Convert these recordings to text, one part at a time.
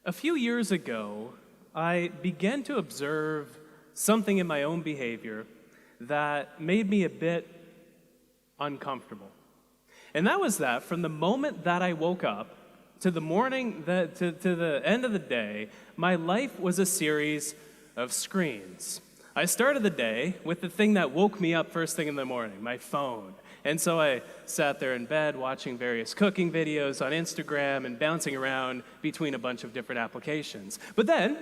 A few years ago, I began to observe something in my own behavior that made me a bit uncomfortable. And that was that from the moment that I woke up to the morning, to the end of the day, my life was a series of screens. I started the day with the thing that woke me up first thing in the morning, my phone. And so I sat there in bed watching various cooking videos on Instagram and bouncing around between a bunch of different applications. But then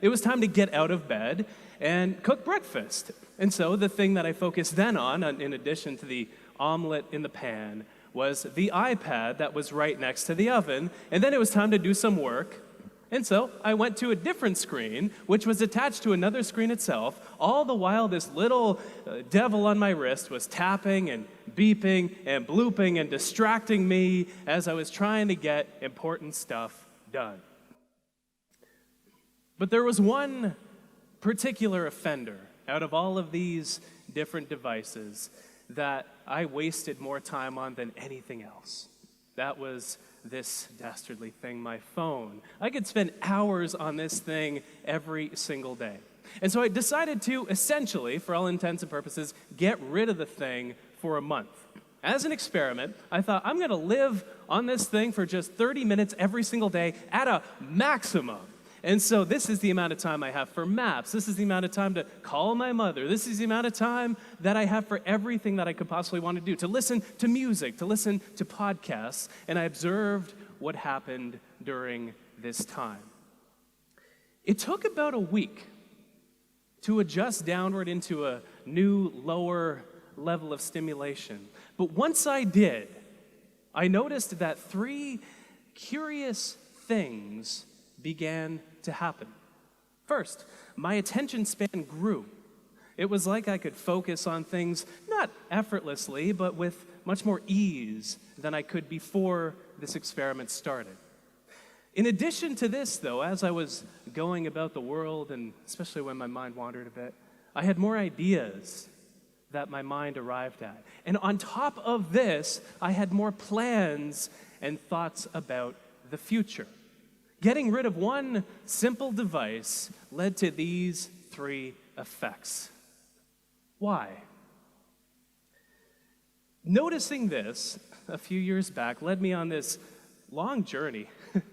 it was time to get out of bed and cook breakfast. And so the thing that I focused then on, in addition to the omelet in the pan, was the iPad that was right next to the oven. And then it was time to do some work. And so I went to a different screen, which was attached to another screen itself, all the while this little devil on my wrist was tapping and beeping and blooping and distracting me as I was trying to get important stuff done. But there was one particular offender out of all of these different devices that I wasted more time on than anything else. That was this dastardly thing, my phone. I could spend hours on this thing every single day. And so I decided to essentially, for all intents and purposes, get rid of the thing for a month. As an experiment, I thought I'm going to live on this thing for just 30 minutes every single day at a maximum. And so this is the amount of time I have for maps. This is the amount of time to call my mother. This is the amount of time that I have for everything that I could possibly want to do, to listen to music, to listen to podcasts. And I observed what happened during this time. It took about a week to adjust downward into a new, lower level of stimulation. But once I did, I noticed that three curious things began to happen. First, my attention span grew. It was like I could focus on things not effortlessly, but with much more ease than I could before this experiment started. In addition to this, though, as I was going about the world, and especially when my mind wandered a bit, I had more ideas that my mind arrived at. And on top of this, I had more plans and thoughts about the future. Getting rid of one simple device led to these three effects. Why? Noticing this a few years back led me on this long journey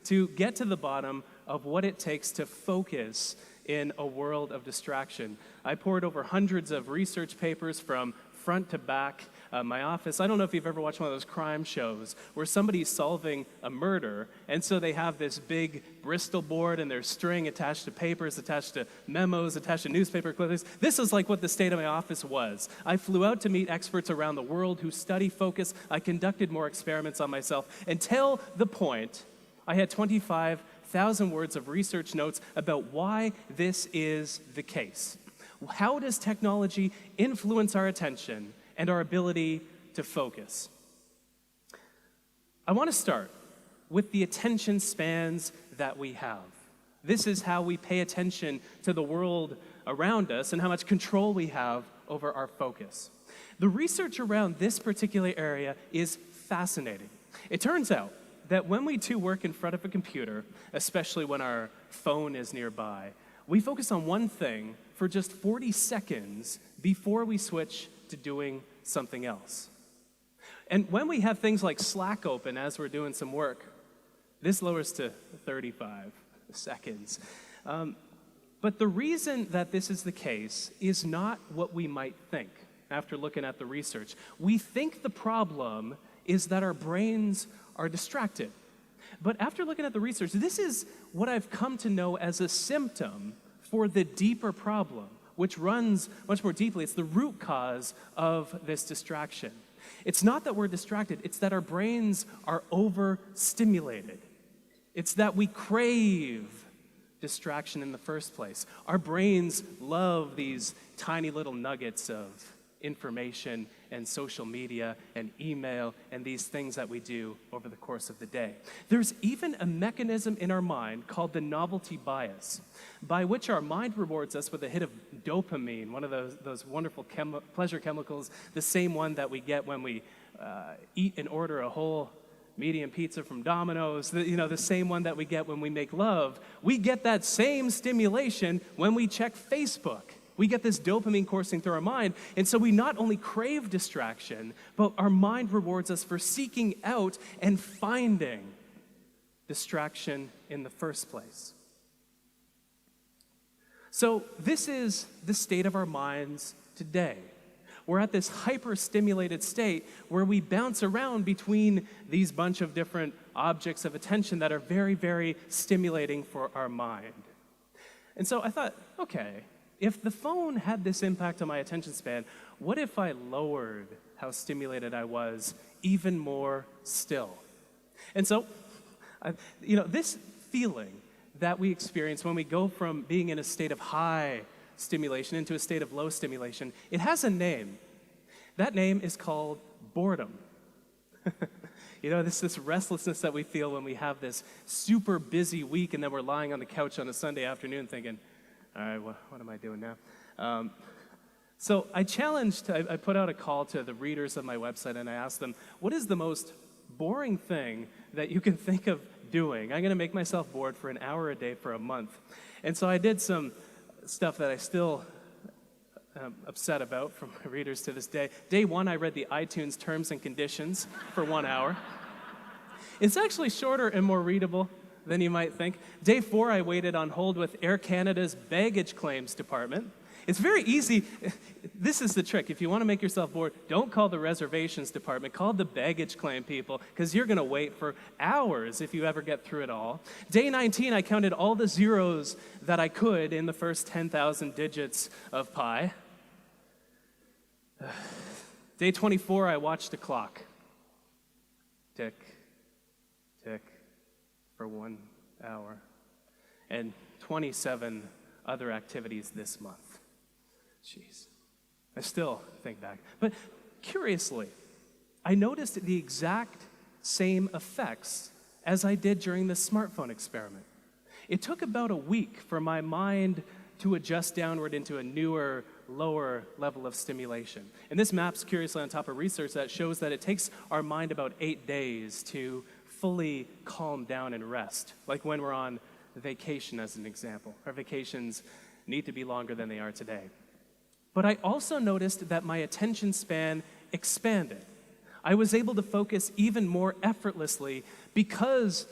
to get to the bottom of what it takes to focus in a world of distraction. I poured over hundreds of research papers from front to back. My office, I don't know if you've ever watched one of those crime shows where somebody's solving a murder, and so they have this big Bristol board and there's string attached to papers, attached to memos, attached to newspaper clippings. This is like what the state of my office was. I flew out to meet experts around the world who study focus. I conducted more experiments on myself until the point I had 25,000 words of research notes about why this is the case. How does technology influence our attention and our ability to focus? I want to start with the attention spans that we have. This is how we pay attention to the world around us and how much control we have over our focus. The research around this particular area is fascinating. It turns out that when we do work in front of a computer, especially when our phone is nearby, we focus on one thing for just 40 seconds before we switch to doing something else. And when we have things like Slack open as we're doing some work, this lowers to 35 seconds. But the reason that this is the case is not what we might think after looking at the research. We think the problem is that our brains are distracted. But after looking at the research, this is what I've come to know as a symptom for the deeper problem, which runs much more deeply. It's the root cause of this distraction. It's not that we're distracted, it's that our brains are overstimulated. It's that we crave distraction in the first place. Our brains love these tiny little nuggets of information and social media and email and these things that we do over the course of the day. There's even a mechanism in our mind called the novelty bias, by which our mind rewards us with a hit of dopamine, one of those wonderful pleasure chemicals, the same one that we get when we eat and order a whole medium pizza from Domino's, the same one that we get when we make love, we get that same stimulation when we check Facebook. We get this dopamine coursing through our mind, and so we not only crave distraction, but our mind rewards us for seeking out and finding distraction in the first place. So this is the state of our minds today. We're at this hyper-stimulated state where we bounce around between these bunch of different objects of attention that are very, very stimulating for our mind. And so I thought, okay, if the phone had this impact on my attention span, what if I lowered how stimulated I was even more still? And so, this feeling that we experience when we go from being in a state of high stimulation into a state of low stimulation, it has a name. That name is called boredom. This restlessness that we feel when we have this super busy week and then we're lying on the couch on a Sunday afternoon thinking, all right, what am I doing now? So I put out a call to the readers of my website and I asked them, what is the most boring thing that you can think of doing? I'm going to make myself bored for an hour a day for a month. And so I did some stuff that I still am upset about from my readers to this day. Day one, I read the iTunes terms and conditions for 1 hour. It's actually shorter and more readable than you might think. Day 4, I waited on hold with Air Canada's baggage claims department. It's very easy. This is the trick. If you want to make yourself bored, don't call the reservations department. Call the baggage claim people, because you're going to wait for hours if you ever get through it all. Day 19, I counted all the zeros that I could in the first 10,000 digits of pi. Day 24, I watched the clock. Tick, tick, for 1 hour. And 27 other activities this month. Jeez. I still think back. But curiously, I noticed the exact same effects as I did during the smartphone experiment. It took about a week for my mind to adjust downward into a newer, lower level of stimulation. And this maps curiously on top of research that shows that it takes our mind about 8 days to fully calm down and rest, like when we're on vacation as an example. Our vacations need to be longer than they are today. But I also noticed that my attention span expanded. I was able to focus even more effortlessly because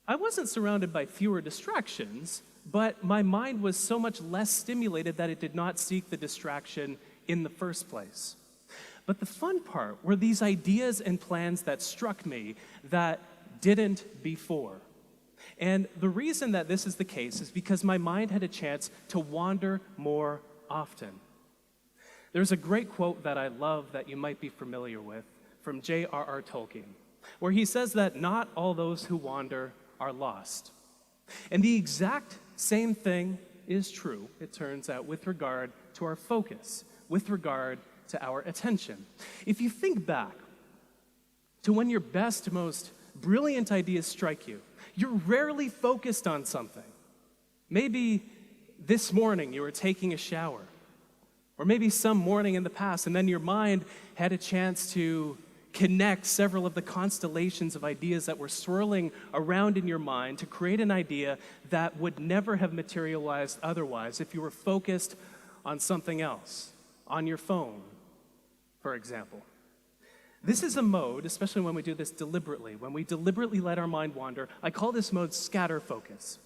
I wasn't surrounded by fewer distractions, but my mind was so much less stimulated that it did not seek the distraction in the first place. But the fun part were these ideas and plans that struck me that didn't before. And the reason that this is the case is because my mind had a chance to wander more often. There's a great quote that I love that you might be familiar with from J.R.R. Tolkien, where he says that not all those who wander are lost. And the exact same thing is true, it turns out, with regard to our focus, with regard to our attention. If you think back to when your best, most brilliant ideas strike you, you're rarely focused on something. Maybe this morning you were taking a shower, or maybe some morning in the past, and then your mind had a chance to connect several of the constellations of ideas that were swirling around in your mind to create an idea that would never have materialized otherwise if you were focused on something else, on your phone, for example. This is a mode, especially when we do this deliberately, when we deliberately let our mind wander. I call this mode scatter focus.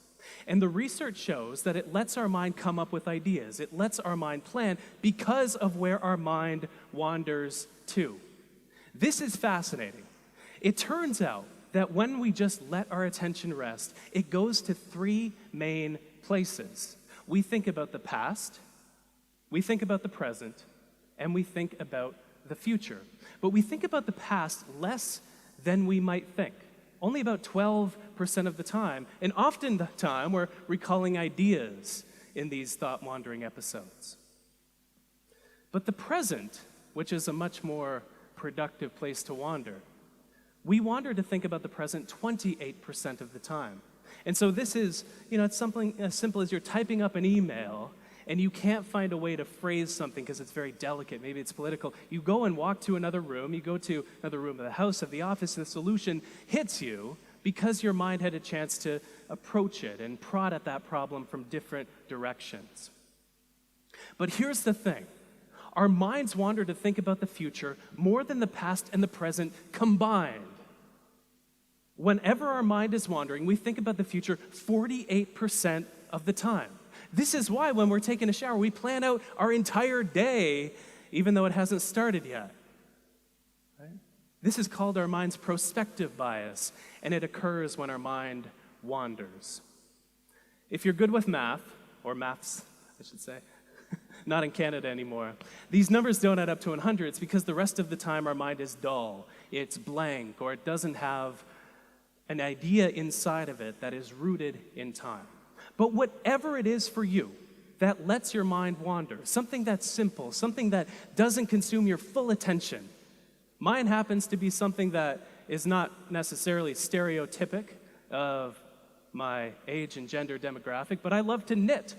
And the research shows that it lets our mind come up with ideas. It lets our mind plan because of where our mind wanders to. This is fascinating. It turns out that when we just let our attention rest, it goes to 3 main places. We think about the past, we think about the present, and we think about the future. But we think about the past less than we might think. Only about 12% of the time, and often the time we're recalling ideas in these thought-wandering episodes. But the present, which is a much more productive place to wander, we wander to think about the present 28% of the time. And so this is, it's something as simple as you're typing up an email, and you can't find a way to phrase something because it's very delicate, maybe it's political, you go and walk to another room, you go to another room of the house, of the office, and the solution hits you because your mind had a chance to approach it and prod at that problem from different directions. But here's the thing. Our minds wander to think about the future more than the past and the present combined. Whenever our mind is wandering, we think about the future 48% of the time. This is why when we're taking a shower, we plan out our entire day, even though it hasn't started yet. Right? This is called our mind's prospective bias, and it occurs when our mind wanders. If you're good with math, or maths, I should say, not in Canada anymore, these numbers don't add up to 100. It's because the rest of the time our mind is dull, it's blank, or it doesn't have an idea inside of it that is rooted in time. But whatever it is for you that lets your mind wander, something that's simple, something that doesn't consume your full attention. Mine happens to be something that is not necessarily stereotypic of my age and gender demographic, but I love to knit.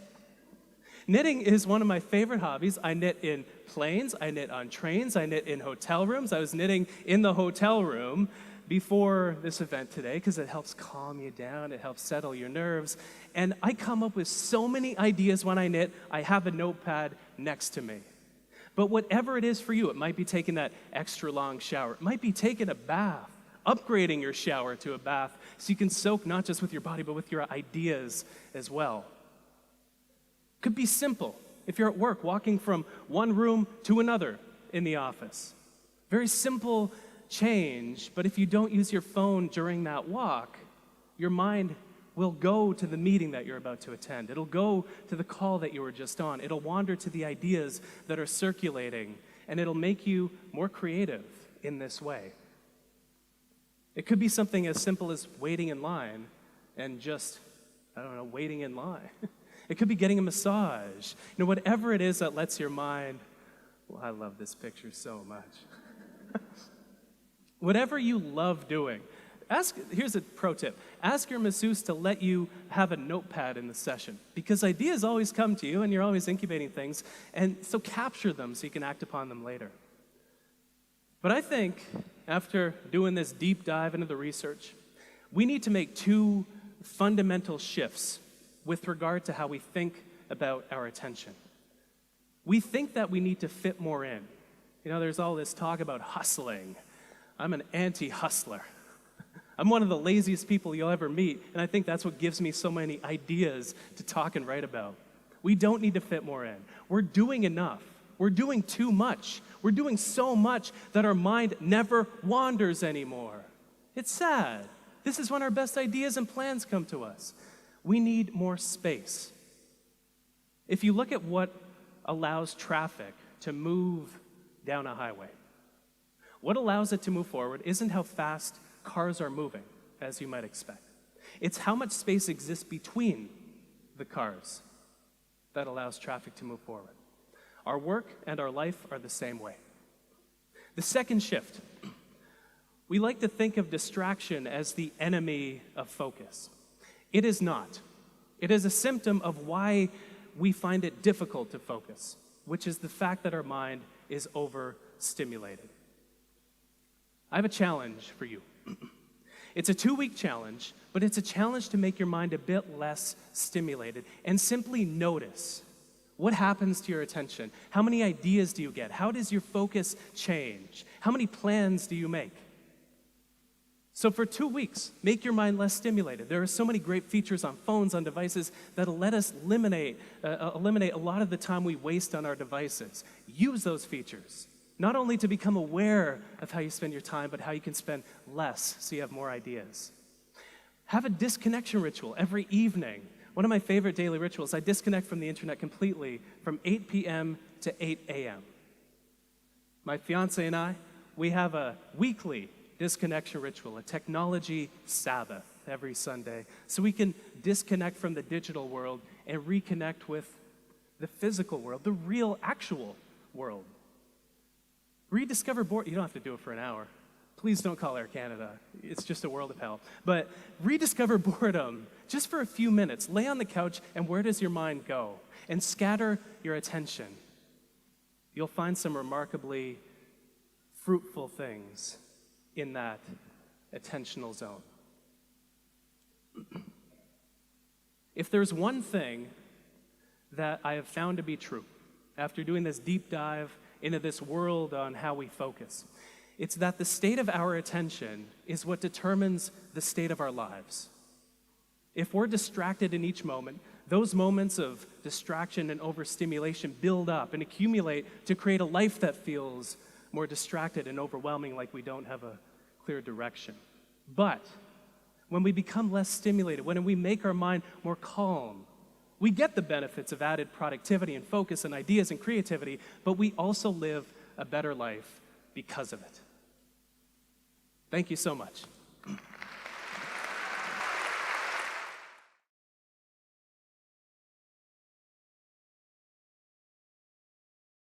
Knitting is one of my favorite hobbies. I knit in planes, I knit on trains, I knit in hotel rooms. I was knitting in the hotel room before this event today because it helps calm you down, it helps settle your nerves. And I come up with so many ideas when I knit. I have a notepad next to me. But whatever it is for you, it might be taking that extra long shower. It might be taking a bath, upgrading your shower to a bath so you can soak not just with your body but with your ideas as well. Could be simple. If you're at work, walking from one room to another in the office. Very simple change, but if you don't use your phone during that walk, your mind will go to the meeting that you're about to attend. It'll go to the call that you were just on. It'll wander to the ideas that are circulating, and it'll make you more creative in this way. It could be something as simple as waiting in line and just, waiting in line. It could be getting a massage. Whatever it is that lets your mind, well, I love this picture so much. Whatever you love doing, here's a pro tip. Ask your masseuse to let you have a notepad in the session because ideas always come to you and you're always incubating things, and so capture them so you can act upon them later. But I think after doing this deep dive into the research, we need to make two fundamental shifts with regard to how we think about our attention. We think that we need to fit more in. There's all this talk about hustling. I'm an anti-hustler. I'm one of the laziest people you'll ever meet, and I think that's what gives me so many ideas to talk and write about. We don't need to fit more in. We're doing enough. We're doing too much. We're doing so much that our mind never wanders anymore. It's sad. This is when our best ideas and plans come to us. We need more space. If you look at what allows traffic to move down a highway, what allows it to move forward isn't how fast cars are moving, as you might expect. It's how much space exists between the cars that allows traffic to move forward. Our work and our life are the same way. The second shift, we like to think of distraction as the enemy of focus. It is not. It is a symptom of why we find it difficult to focus, which is the fact that our mind is overstimulated. I have a challenge for you. It's a 2-week challenge, but it's a challenge to make your mind a bit less stimulated and simply notice what happens to your attention. How many ideas do you get? How does your focus change? How many plans do you make? So for 2 weeks, make your mind less stimulated. There are so many great features on phones, on devices, that'll let us eliminate a lot of the time we waste on our devices. Use those features, not only to become aware of how you spend your time, but how you can spend less so you have more ideas. Have a disconnection ritual every evening. One of my favorite daily rituals, I disconnect from the internet completely from 8 p.m. to 8 a.m. My fiance and I, we have a weekly disconnection ritual, a technology Sabbath every Sunday, so we can disconnect from the digital world and reconnect with the physical world, the real, actual world. Rediscover boredom. You don't have to do it for an hour. Please don't call Air Canada. It's just a world of hell. But rediscover boredom just for a few minutes. Lay on the couch, and where does your mind go? and scatter your attention, you'll find some remarkably fruitful things in that attentional zone. If there's one thing that I have found to be true after doing this deep dive into this world on how we focus, it's that the state of our attention is what determines the state of our lives. If we're distracted in each moment, those moments of distraction and overstimulation build up and accumulate to create a life that feels more distracted and overwhelming, like we don't have a clear direction. But when we become less stimulated, when we make our mind more calm, we get the benefits of added productivity and focus and ideas and creativity, but we also live a better life because of it. Thank you so much.